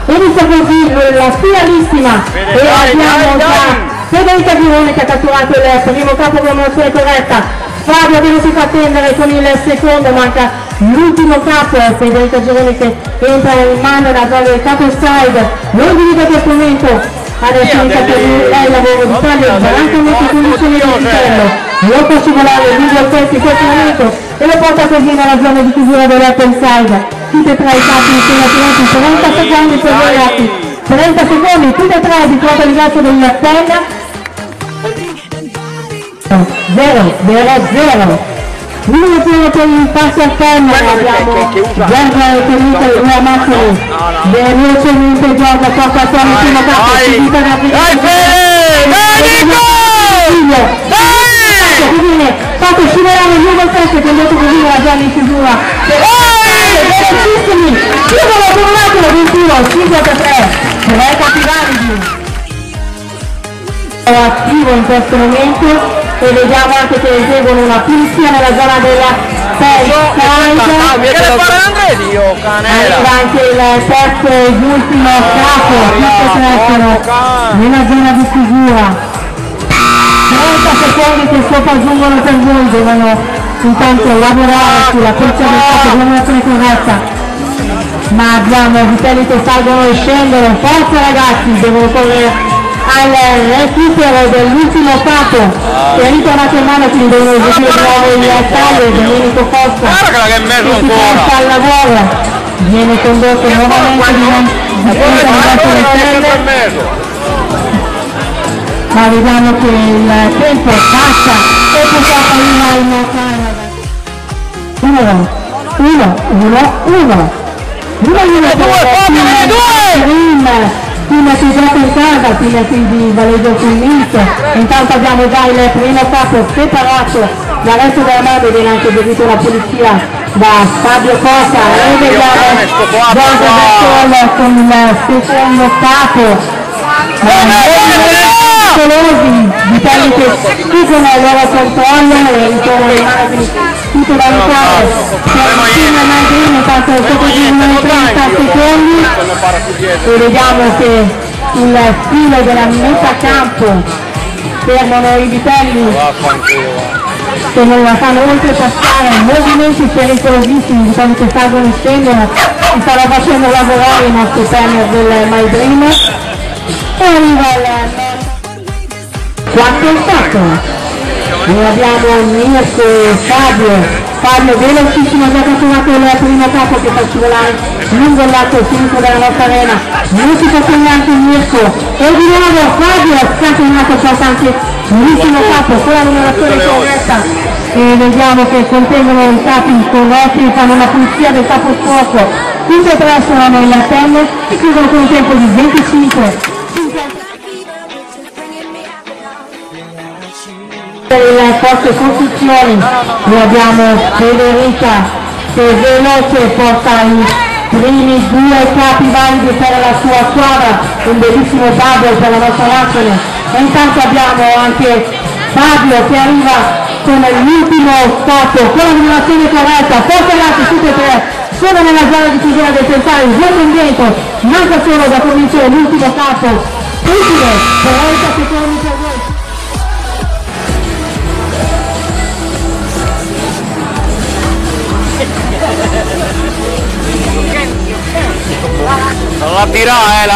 Inizia così la finalissima e abbiamo già Federica Girone che ha catturato il primo capo con un'azione corretta. Fabio che non si fa attendere con il secondo, manca l'ultimo capo, Federica Girone che entra in mano la zona del capo side, non divide a questo momento, adesso inizia per il lavoro di Fabio, anche in condizioni di coltello, lo può scivolare lungo il pezzo in questo momento e lo porta così nella zona di chiusura dell'open side, tutte e tre i capi insieme 30 secondi per i ragazzi, 30 secondi, tutte e tre di quota diverso del penna. 0-0-0 numero primo per il passo a penna abbiamo Giorgia e Felice e la Mazzoli velocemente Giorgia porta a fuori il primo campo seguita da fatto scivolare lungo il pezzo che è andato così la zona in chiusura velocissimi chiudono con un altro 21 5-3 3 capi validi attivo in questo momento e vediamo anche che eseguono una pulizia nella zona della arriva anche il terzo e ultimo capo nella zona di chiusura 30 secondi che sopraggiungono per voi, devono intanto lavorare sulla pulizia del capo, l'emulazione corretta, ma abbiamo vitelli che salgono e scendono, forza ragazzi, devono correre al recupero dell'ultimo capo che è ritornato in mano, quindi devono eseguire di nuovo il taglio. Domenico Costa che si porta al lavoro, viene condotto nuovamente ma vediamo che il tempo passa e purtroppo arriva in Canada 1 Prima si gioca in casa, prima di Valeggio Fulminto, intanto abbiamo già il primo capo separato dal resto della mano, viene anche eseguita una pulizia da Fabio Costa e vediamo Giorgio Bertolo con il secondo capo. Vitelli che sfuggono il loro controllo e ritornano in mano tutto da notare per Mandrini, intanto sopravvivono 30 secondi e vediamo che sul filo della metà campo fermano i vitelli che non la fanno oltrepassare, movimenti pericolosissimi, diciamo che salgono e scendono, si stanno facendo lavorare i nostri partner del My Dream e arriva il quarto e fatto. Noi abbiamo Mirko e Fabio velocissimo, già catturato il primo capo che fa scivolare lungo il lato sinistro della nostra arena, non si fa neanche il Mirko e di nuovo Fabio scatenato, porta anche l'ultimo capo con la numerazione corretta e vediamo che contengono i capi corretti, fanno una pulizia del capo sfoco, tutte e tre sono nel tennis e chiudono con un tempo di 25. Per le forze costruzioni noi abbiamo Federica che veloce porta i primi due capi validi per la sua squadra, un bellissimo double per la nostra nazione e intanto abbiamo anche Fabio che arriva con l'ultimo capo con la numerazione corretta, porterati tutte e tre, sono nella zona di chiusura del tentare, vuoto in dentro, manca solo da convincere l'ultimo capo, utile, 40 secondi per voi.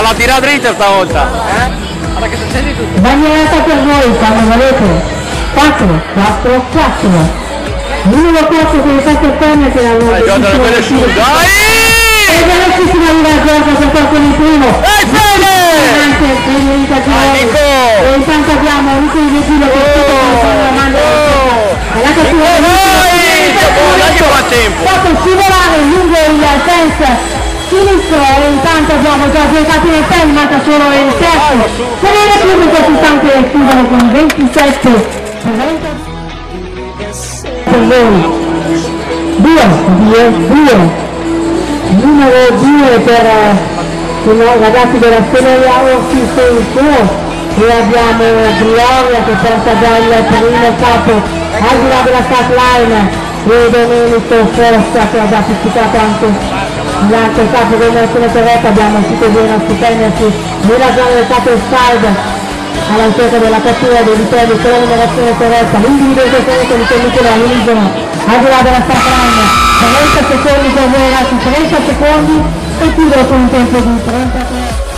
la tira dritta stavolta. Guarda che succede tutto. Bagnata per voi, quando volete. 4. Numero 4 con il fatto penne che l'hanno Giorgia da quelle su. Dai! E velocissimo arriva Giorgia per portare il primo. Anche Federica Girone. E intanto abbiamo Nico di Vigilio che sta la mano alla cattura fatto scivolare lungo il fence sinistro e intanto abbiamo già giocato nel tempo, manca solo il terzo se non è più in questo istante chiudono con 27 per voi 2 numero 2 per i ragazzi della Semeria Orsi e abbiamo Gloria che porta già il primo capo al di là della start line e Domenico Forza che ha già fissato anche l'altro capo del nostro terreno. Abbiamo sito di nostri tennis nella zona del capo side alla ricerca della cattura dei ritorni con la numerazione corretta. L'individuo in questo momento di Nicola Unisono al di là della Safran, 30 secondi per voi ragazzi, 30 secondi e chiudo con un tempo di 33.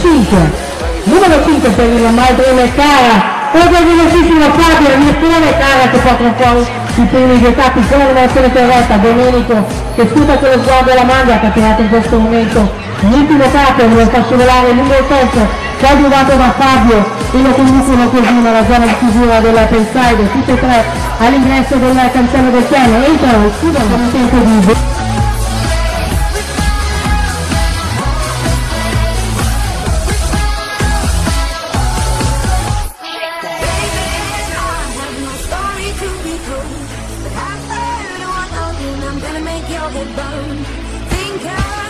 5 numero 5 per il Madrone Cara, orgogliosissimo Fabio, il Nippone Cara che porta un po' i primi giocati con la numerazione corretta. Domenico che sputa con lo sguardo alla maglia, che ha tirato in questo momento l'ultimo capo, lo fa scivolare lungo il corso, coadiuvato da Fabio e lo conducono così nella zona di chiusura della Penside, tutte e tre all'ingresso del cancello del piano, entrano e chiudono con un tempo di I'm gonna make your head burn. Think